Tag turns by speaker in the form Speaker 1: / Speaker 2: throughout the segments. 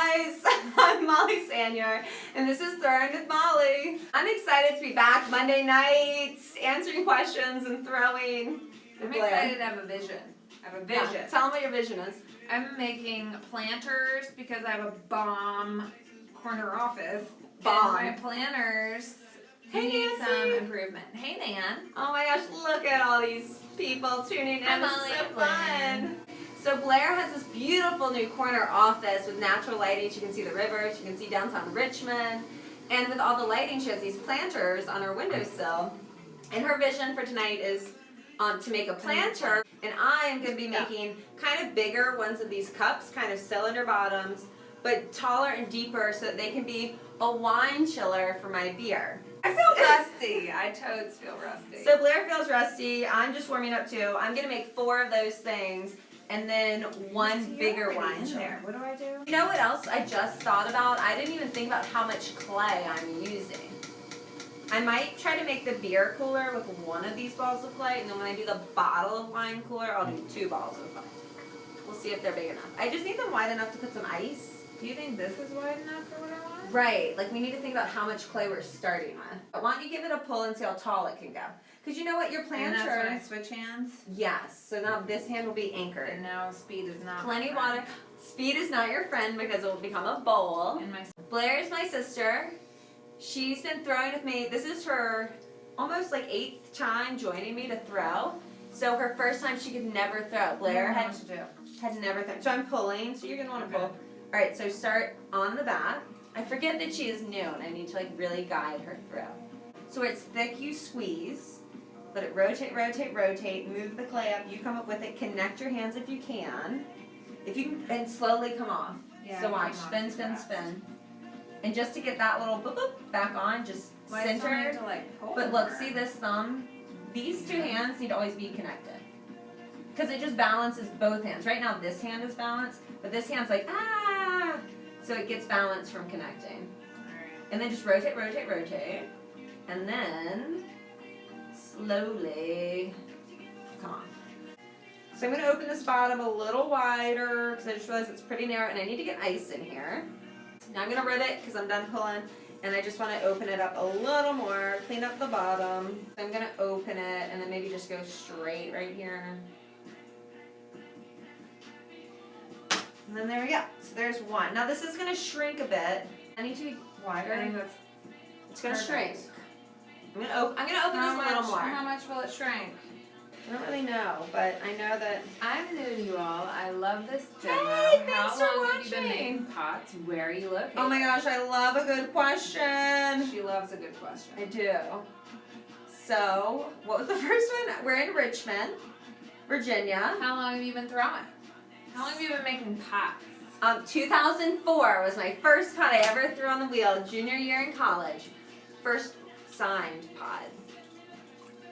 Speaker 1: guys, I'm Molly Sanier, and this is Throwing with Molly. I'm excited to be back Monday nights, answering questions and throwing.
Speaker 2: I'm excited to have a vision. I have a vision.
Speaker 1: Yeah, tell them what your vision is.
Speaker 2: I'm making planters because I have a bomb corner office.
Speaker 1: Bomb.
Speaker 2: And my planners
Speaker 1: Hey,
Speaker 2: need
Speaker 1: Nancy.
Speaker 2: some improvement. Hey, Nan.
Speaker 1: Oh my gosh, look at all these people tuning in.
Speaker 2: Hi,
Speaker 1: This is
Speaker 2: Molly
Speaker 1: so
Speaker 2: and Blair.
Speaker 1: fun. So Blair has this beautiful new corner office with natural lighting. She can see the river, she can see downtown Richmond. And with all the lighting, she has these planters on her windowsill. And her vision for tonight is to make a planter. And I'm going to be making kind of bigger ones of these cups, kind of cylinder bottoms, but taller and deeper so that they can be a wine chiller for my beer.
Speaker 2: I feel rusty. I totes feel rusty.
Speaker 1: So Blair feels rusty. I'm just warming up too. I'm gonna make 4 of those things and then one bigger wine chiller.
Speaker 2: there. What do I do?
Speaker 1: You know what else I just thought about? I didn't even think about how much clay I'm using. I might try to make the beer cooler with one of these balls of clay, and then when I do the bottle of wine cooler, I'll do 2 balls of clay. We'll see if they're big enough. I just need them wide enough to put some ice.
Speaker 2: Do you think this is wide enough for what I want?
Speaker 1: Right, like we need to think about how much clay we're starting with. Why don't you give it a pull and see how tall it can go? Because you know what, your
Speaker 2: And
Speaker 1: planter...
Speaker 2: that's when I switch hands?
Speaker 1: Yes, so now this hand will be anchored.
Speaker 2: And now speed is not
Speaker 1: Plenty of
Speaker 2: my
Speaker 1: water. Speed is not your friend because it will become a bowl.
Speaker 2: friend. And my
Speaker 1: Blair is my sister. She's been throwing with me. This is her almost like 8th time joining me to throw. So her first time she could never throw. Blair
Speaker 2: I don't know what to do.
Speaker 1: had never thrown. So I'm pulling, so you're going to want to
Speaker 2: Okay.
Speaker 1: pull. Alright, so start on the back. I forget that she is new and I need to like really guide her through. So where it's thick, you squeeze. Let it rotate, rotate, rotate. Move the clay up. You come up with it. Connect your hands if you can. If you can, and slowly come off.
Speaker 2: Yeah,
Speaker 1: So
Speaker 2: it
Speaker 1: watch.
Speaker 2: came off
Speaker 1: Spin,
Speaker 2: too
Speaker 1: spin,
Speaker 2: fast.
Speaker 1: spin. And just to get that little boop boop back on, just
Speaker 2: Why do I still need
Speaker 1: center.
Speaker 2: to like pull
Speaker 1: But look,
Speaker 2: more?
Speaker 1: see this thumb? These 2 hands need to always be connected. Because it just balances both hands. Right now this hand is balanced, but this hand's like, ah! So it gets balance from connecting.
Speaker 2: Alright.
Speaker 1: And then just rotate, rotate, rotate. And then slowly come on. So I'm going to open this bottom a little wider because I just realized it's pretty narrow and I need to get ice in here. Now I'm going to rivet because I'm done pulling and I just want to open it up a little more, clean up the bottom. So I'm going to open it and then maybe just go straight right here. And then there we go. So there's one. Now this is going to shrink a bit. I need to be wider.
Speaker 2: I think that's
Speaker 1: It's going to
Speaker 2: perfect.
Speaker 1: shrink. I'm going to open this a little more.
Speaker 2: How much will it shrink?
Speaker 1: I don't really know, but I know that.
Speaker 2: I'm new to you all. I love this demo.
Speaker 1: Hey, thanks
Speaker 2: How
Speaker 1: for
Speaker 2: long have you been
Speaker 1: watching.
Speaker 2: making pots? Where are you located?
Speaker 1: Oh my gosh, I love a good question.
Speaker 2: She loves a good question.
Speaker 1: I do. So, what was the first one? We're in Richmond, Virginia.
Speaker 2: How long have you been throwing? How long have you been making pots?
Speaker 1: 2004 was my first pot I ever threw on the wheel, junior year in college. First signed pot.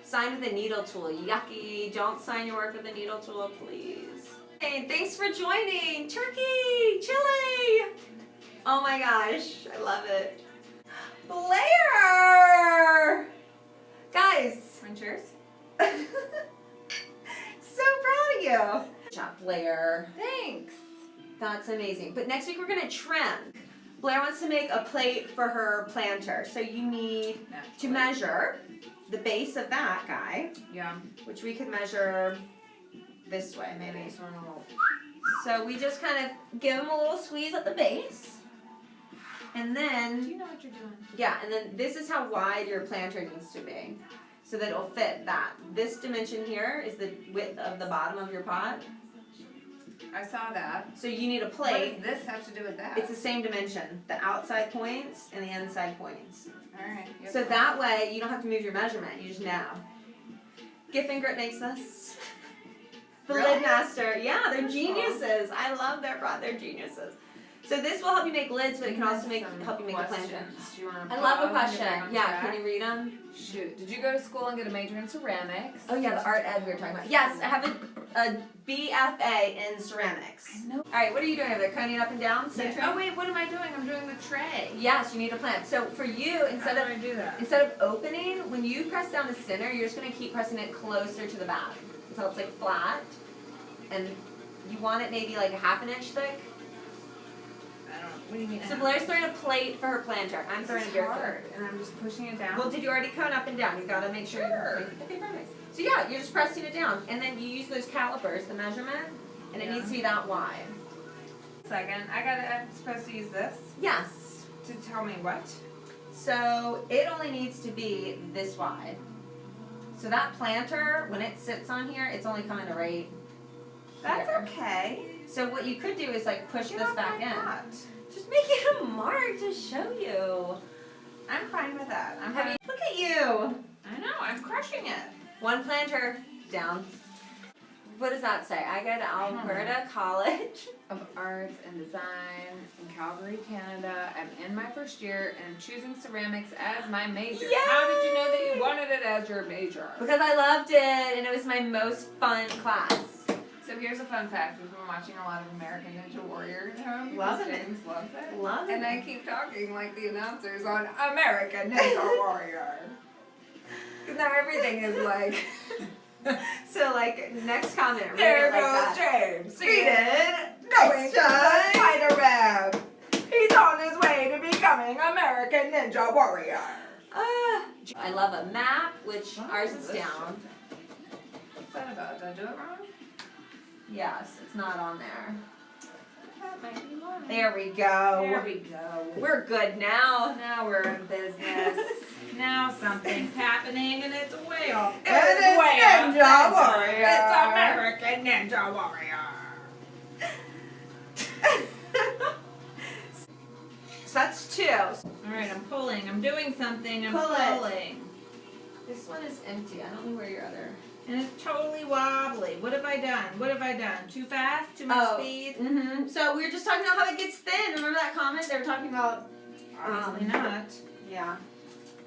Speaker 1: Signed with a needle tool. Yucky. Don't sign your work with a needle tool, please. Hey, thanks for joining. Turkey, Chile. Oh my gosh, I love it. Blair! Guys.
Speaker 2: Quenchers?
Speaker 1: So proud of you. Good job, Blair.
Speaker 2: Thanks.
Speaker 1: That's amazing. But next week we're going to trim. Blair wants to make a plate for her planter. So you need to measure the base of that guy,
Speaker 2: Yeah.
Speaker 1: which we could measure this way maybe.
Speaker 2: Maybe sort of.
Speaker 1: So we just kind of give him a little squeeze at the base. And
Speaker 2: Do
Speaker 1: then,
Speaker 2: you know what you're doing?
Speaker 1: yeah, and then this is how wide your planter needs to be. So that it'll fit that. This dimension here is the width of the bottom of your pot.
Speaker 2: I saw that.
Speaker 1: So you need a
Speaker 2: What
Speaker 1: plate.
Speaker 2: does this have to do with that?
Speaker 1: It's the same dimension, the outside points and the inside points.
Speaker 2: Alright.
Speaker 1: So that way you don't have to move your measurement, you just know. Gift and Grit makes this. The
Speaker 2: Really?
Speaker 1: Lid Master, yeah, they're
Speaker 2: That's
Speaker 1: geniuses. I love their product, they're geniuses. So this will help you make lids, but it can also help you make a planter.
Speaker 2: Do you want
Speaker 1: I love a question. Yeah, can you read them?
Speaker 2: Shoot. Did you go to school and get a major in ceramics?
Speaker 1: Oh yeah, the art ed we were talking about. Yes, I have a BFA in ceramics.
Speaker 2: I know.
Speaker 1: All right, what are you doing over there? Coning up and down? Center?
Speaker 2: Oh wait, what am I doing? I'm doing the tray.
Speaker 1: Yes, you need a plant. So for you,
Speaker 2: How
Speaker 1: instead
Speaker 2: do
Speaker 1: of
Speaker 2: I do that?
Speaker 1: opening, when you press down the center, you're just going to keep pressing it closer to the back until it's like flat. And you want it maybe like a 1/2 inch thick.
Speaker 2: I don't What do you mean?
Speaker 1: So Blair's throwing a plate for her planter. I'm throwing a beer
Speaker 2: hard, and I'm just pushing it down.
Speaker 1: Well, did you already cone up and down? You gotta make sure you're okay, perfect. So yeah, you're just pressing it down, and then you use those calipers, the measurement, and it needs to be that wide.
Speaker 2: Second, I'm supposed to use this
Speaker 1: Yes.
Speaker 2: to tell me what?
Speaker 1: So it only needs to be this wide. So that planter, when it sits on here, it's only coming to right.
Speaker 2: That's
Speaker 1: here.
Speaker 2: okay.
Speaker 1: So what you could do is like push
Speaker 2: Get
Speaker 1: this
Speaker 2: off
Speaker 1: back
Speaker 2: my
Speaker 1: in.
Speaker 2: pot.
Speaker 1: Just make it a mark to show you.
Speaker 2: I'm fine with that.
Speaker 1: Look at you.
Speaker 2: I know, I'm crushing it.
Speaker 1: One planter down. What does that say? I go to Alberta College
Speaker 2: Of Arts and Design in Calgary, Canada. I'm in my first year and I'm choosing ceramics as my major.
Speaker 1: Yay!
Speaker 2: How did you know that you wanted it as your major?
Speaker 1: because I loved it and it was my most fun class.
Speaker 2: So here's a fun fact. We've been watching a lot of American Ninja Warrior at home.
Speaker 1: Loving
Speaker 2: because James loves it.
Speaker 1: Love
Speaker 2: And I keep talking like the announcers on American Ninja Warrior. Because now everything is like,
Speaker 1: So like next comment, read
Speaker 2: there
Speaker 1: it like
Speaker 2: goes
Speaker 1: that.
Speaker 2: James.
Speaker 1: Seated.
Speaker 2: Going to the
Speaker 1: Next
Speaker 2: spider web. He's on his way to becoming American Ninja Warrior.
Speaker 1: I love a map, which ours is
Speaker 2: delicious.
Speaker 1: down.
Speaker 2: What's that about? Did I do it wrong?
Speaker 1: Yes, it's not on there.
Speaker 2: That might be wrong.
Speaker 1: There we go.
Speaker 2: There we go.
Speaker 1: We're good now.
Speaker 2: Now we're in business. Now something's happening and it's way off.
Speaker 1: And it's
Speaker 2: way
Speaker 1: Ninja
Speaker 2: off.
Speaker 1: Warrior.
Speaker 2: It's American Ninja Warrior.
Speaker 1: So that's two.
Speaker 2: Alright, I'm pulling. I'm doing something. I'm
Speaker 1: Pull it.
Speaker 2: pulling.
Speaker 1: This one is empty. I don't know where your other.
Speaker 2: And it's totally wobbly. What have I done? What have I done? Too fast? Too much speed?
Speaker 1: Mm-hmm. So we were just talking about how it gets thin. Remember that comment? They were talking about.
Speaker 2: Obviously not.
Speaker 1: Yeah.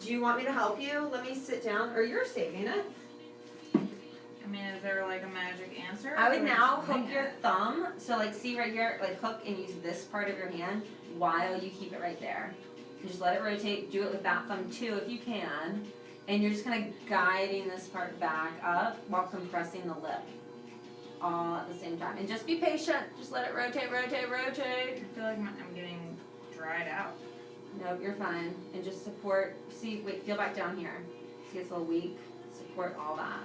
Speaker 1: Do you want me to help you? Let me sit down. Or you're saving it.
Speaker 2: I mean, is there like a magic answer?
Speaker 1: I would
Speaker 2: Or
Speaker 1: now
Speaker 2: just wing
Speaker 1: hook your
Speaker 2: it?
Speaker 1: thumb. So like see right here, like hook and use this part of your hand while you keep it right there. And just let it rotate. Do it with that thumb too if you can. And you're just kind of guiding this part back up while compressing the lip. All at the same time. And just be patient. Just let it rotate, rotate, rotate.
Speaker 2: I feel like I'm getting dried out.
Speaker 1: Nope, you're fine. And just support. See, wait, feel back down here. See, it's a little weak. Support all that.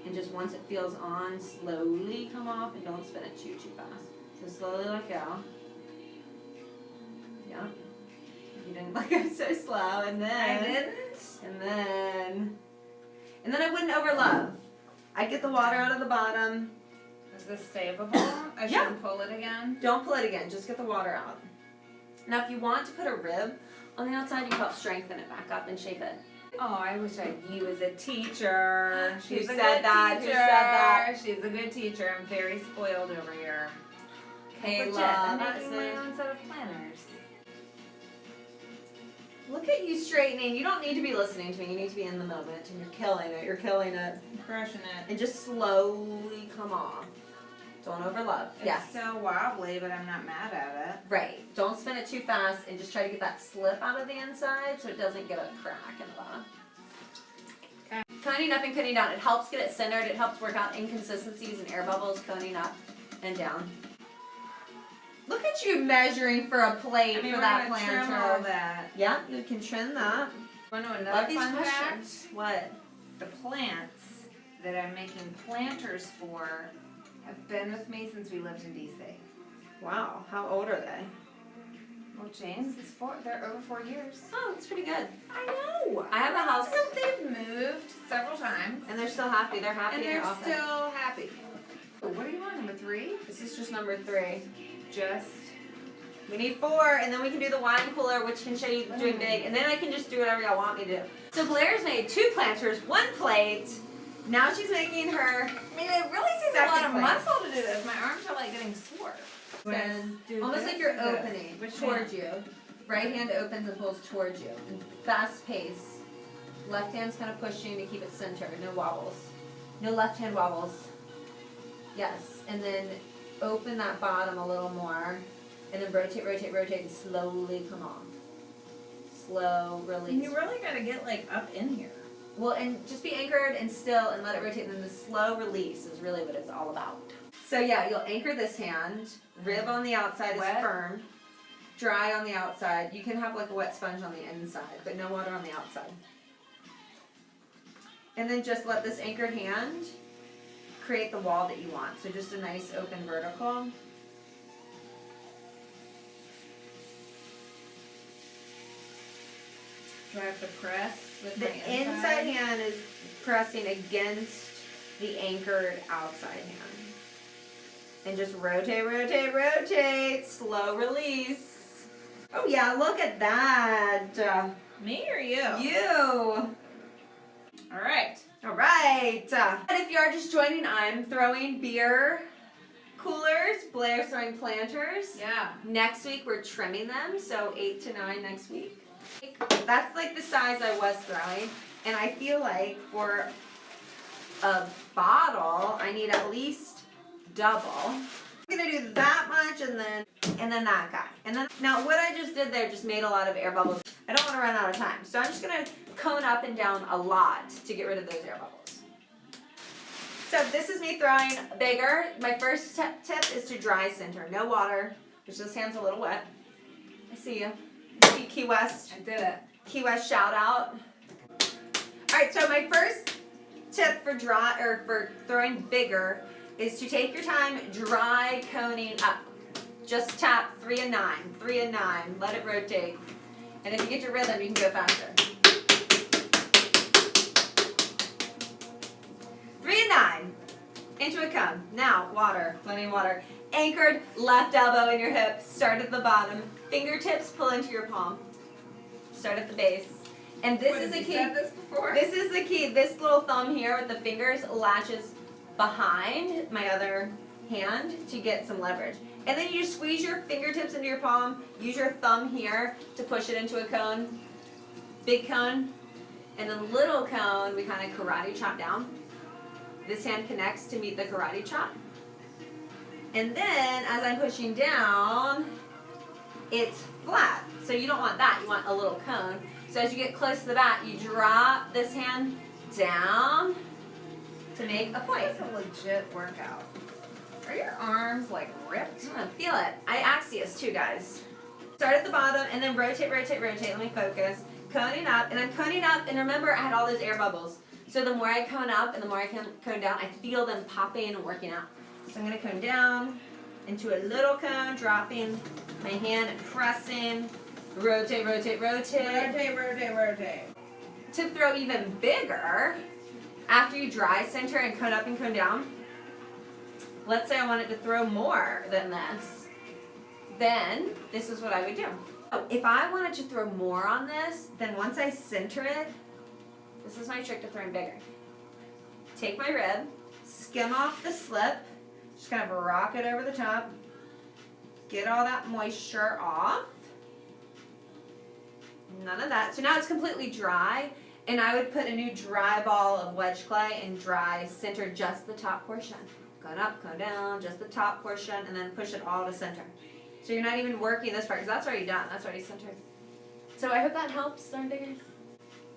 Speaker 1: And just once it feels on, slowly come off and don't spin it too fast. So slowly let go. Yep. You didn't like it so slow. And then.
Speaker 2: I didn't?
Speaker 1: And then I wouldn't overlove. I'd get the water out of the bottom.
Speaker 2: Is this savable? I
Speaker 1: Yeah.
Speaker 2: shouldn't pull it again?
Speaker 1: Don't pull it again. Just get the water out. Now, if you want to put a rib on the outside, you help strengthen it back up and shape it.
Speaker 2: Oh, I wish I knew you as a teacher.
Speaker 1: Who
Speaker 2: She's a
Speaker 1: said
Speaker 2: good
Speaker 1: that?
Speaker 2: teacher.
Speaker 1: Who said that?
Speaker 2: She's a good teacher. I'm very spoiled over here.
Speaker 1: Kayla,
Speaker 2: I'm
Speaker 1: that
Speaker 2: making my
Speaker 1: says-
Speaker 2: own set of planners.
Speaker 1: Look at you straightening. You don't need to be listening to me. You need to be in the moment. And you're killing it. You're killing it.
Speaker 2: I'm crushing it.
Speaker 1: And just slowly come off. Don't overlove. Yes.
Speaker 2: It's so wobbly, but I'm not mad at
Speaker 1: Right. Don't spin it too fast and just try to get that slip out of the inside so it doesn't get a crack in the bottom.
Speaker 2: Okay.
Speaker 1: Coning up and coning down. It helps get it centered. It helps work out inconsistencies and air bubbles. Coning up and down. Look at you measuring for a plate
Speaker 2: it. I mean,
Speaker 1: for
Speaker 2: we're
Speaker 1: that
Speaker 2: gonna trim all
Speaker 1: planter.
Speaker 2: that.
Speaker 1: Yeah, you can trim that.
Speaker 2: Want to know
Speaker 1: Love
Speaker 2: another
Speaker 1: these
Speaker 2: fun
Speaker 1: questions.
Speaker 2: fact?
Speaker 1: What?
Speaker 2: The plants that I'm making planters for have been with me since we lived in DC.
Speaker 1: Wow. How old are they?
Speaker 2: Well, James is they're over 4 years.
Speaker 1: Oh, it's pretty good.
Speaker 2: I know.
Speaker 1: I have a house.
Speaker 2: They've moved several times.
Speaker 1: And they're still happy. They're happy
Speaker 2: And
Speaker 1: in your
Speaker 2: they're
Speaker 1: office.
Speaker 2: still happy. Oh, what do you want, number 3?
Speaker 1: This is just number 3.
Speaker 2: Just,
Speaker 1: We need 4, and then we can do the wine cooler, which can show you doing big, and then I can just do whatever y'all want me to do. So Blair's made 2 planters, 1 plate. Now she's making her.
Speaker 2: I mean, it really takes a
Speaker 1: Second
Speaker 2: lot of
Speaker 1: plate.
Speaker 2: muscle to do this. My arms are like getting sore.
Speaker 1: Then
Speaker 2: Do
Speaker 1: almost
Speaker 2: this
Speaker 1: like you're
Speaker 2: or this?
Speaker 1: opening
Speaker 2: Which
Speaker 1: towards you. Right hand opens and pulls towards you. And fast pace. Left hand's kind of pushing to keep it centered. No wobbles. No left hand wobbles. Yes. And then open that bottom a little more. And then rotate, rotate, rotate, and slowly come off. Slow
Speaker 2: And
Speaker 1: release.
Speaker 2: you really gotta get like up in here.
Speaker 1: Well, and just be anchored and still and let it rotate. And then the slow release is really what it's all about. So yeah, you'll anchor this hand. Rib on the outside
Speaker 2: Wet.
Speaker 1: is firm. dry on the outside. You can have like a wet sponge on the inside, but no water on the outside. And then just let this anchored hand create the wall that you want. So just a nice open vertical.
Speaker 2: Do I have to press with
Speaker 1: The
Speaker 2: my
Speaker 1: inside hand is pressing against the anchored outside hand. And just rotate, rotate, rotate. Slow release. Oh yeah, look at that.
Speaker 2: Me or you?
Speaker 1: You.
Speaker 2: All right.
Speaker 1: All right. And if you are just joining, I'm throwing beer coolers. Blair's throwing planters.
Speaker 2: Yeah.
Speaker 1: Next week we're trimming them, so 8 to 9 next week. That's like the size I was throwing, and I feel like for a bottle I need at least double. I'm gonna do that much and then that guy. And then now what I just did there just made a lot of air bubbles. I don't want to run out of time, so I'm just gonna cone up and down a lot to get rid of those air bubbles. So this is me throwing bigger. My first tip is to dry center, no water, which this hand's a little wet. I see you. Key West.
Speaker 2: I did it.
Speaker 1: Key West shout out. Alright, so my first tip for for throwing bigger is to take your time dry coning up. Just tap 3 and 9, 3 and 9, let it rotate. And if you get your rhythm, you can go faster. 3 and 9, into a cone. Now, water, plenty of water. Anchored, left elbow in your hip, start at the bottom. Fingertips pull into your palm. Start at the base. And this is the key.
Speaker 2: Said this before?
Speaker 1: This is the key. This little thumb here with the fingers latches behind my other hand to get some leverage. And then you just squeeze your fingertips into your palm. Use your thumb here to push it into a cone. Big cone. And then little cone, we kind of karate chop down. This hand connects to meet the karate chop. And then as I'm pushing down, it's flat. So you don't want that. You want a little cone. So as you get close to the bat, you drop this hand down to make a point.
Speaker 2: This is a legit workout. Are your arms like ripped?
Speaker 1: I'm gonna feel it. I axios too, guys. Start at the bottom and then rotate, rotate, rotate. Let me focus. Coning up, and I'm coning up, and remember I had all those air bubbles. So the more I cone up and the more I cone down, I feel them popping and working out. So I'm gonna cone down into a little cone, dropping my hand and pressing. Rotate, rotate, rotate.
Speaker 2: Rotate, rotate, rotate.
Speaker 1: To throw even bigger, after you dry center and cone up and cone down, let's say I wanted to throw more than this, then this is what I would do. So if I wanted to throw more on this, then once I center it, this is my trick to throwing bigger. Take my rib, skim off the slip, just kind of rock it over the top, get all that moisture off. None of that. So now it's completely dry, and I would put a new dry ball of wedge clay and dry center just the top portion. Going up, going down, just the top portion, and then push it all to center. So you're not even working this part, because that's already done. That's already centered. So I hope that helps learn bigger.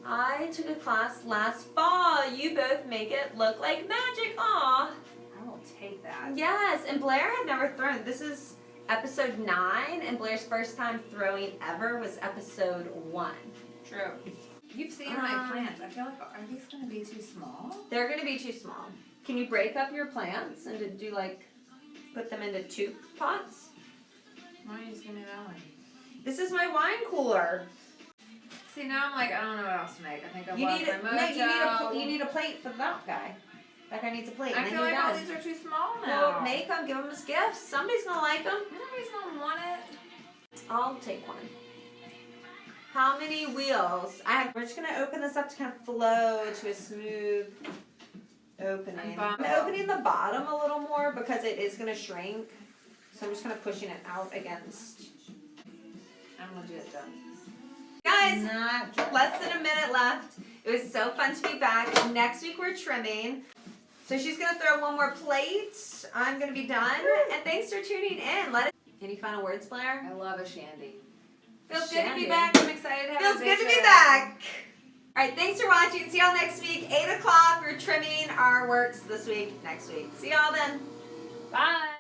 Speaker 1: I took a class last fall. You both make it look like magic. Aw.
Speaker 2: I will take that.
Speaker 1: Yes, and Blair had never thrown. This is episode 9, and Blair's first time throwing ever was episode 1.
Speaker 2: True. You've seen my plants. I feel like, are these going to be too small?
Speaker 1: They're going to be too small. Can you break up your plants and do put them into 2 pots?
Speaker 2: Why don't you just give me that one?
Speaker 1: This is my wine cooler.
Speaker 2: See, now I'm like, I don't know what else to make. I think I've
Speaker 1: You
Speaker 2: lost
Speaker 1: need
Speaker 2: my
Speaker 1: a,
Speaker 2: mojo.
Speaker 1: you need a plate for that guy. That guy needs a plate.
Speaker 2: I
Speaker 1: and
Speaker 2: feel
Speaker 1: then
Speaker 2: like
Speaker 1: you're
Speaker 2: all
Speaker 1: done.
Speaker 2: these are too small now.
Speaker 1: Well, make them, give them as gifts. Somebody's going to like them.
Speaker 2: Nobody's going to want it.
Speaker 1: I'll take one. How many wheels? We're just going to open this up to kind of flow to a smooth opening. I'm opening the bottom a little more because it is going to shrink. So I'm just kind of pushing it out against.
Speaker 2: I'm legit done.
Speaker 1: Guys, less than a minute left. It was so fun to be back. Next week we're trimming. So she's going to throw one more plate. I'm going to be done. And thanks for tuning in. Any final words, Blair?
Speaker 2: I love a shandy. Feels good to
Speaker 1: Shandy.
Speaker 2: be back. I'm excited to have
Speaker 1: Feels
Speaker 2: a
Speaker 1: good to be
Speaker 2: vision.
Speaker 1: back. All right, thanks for watching. See y'all next week, 8 o'clock. We're trimming our works this week, next week. See y'all then.
Speaker 2: Bye.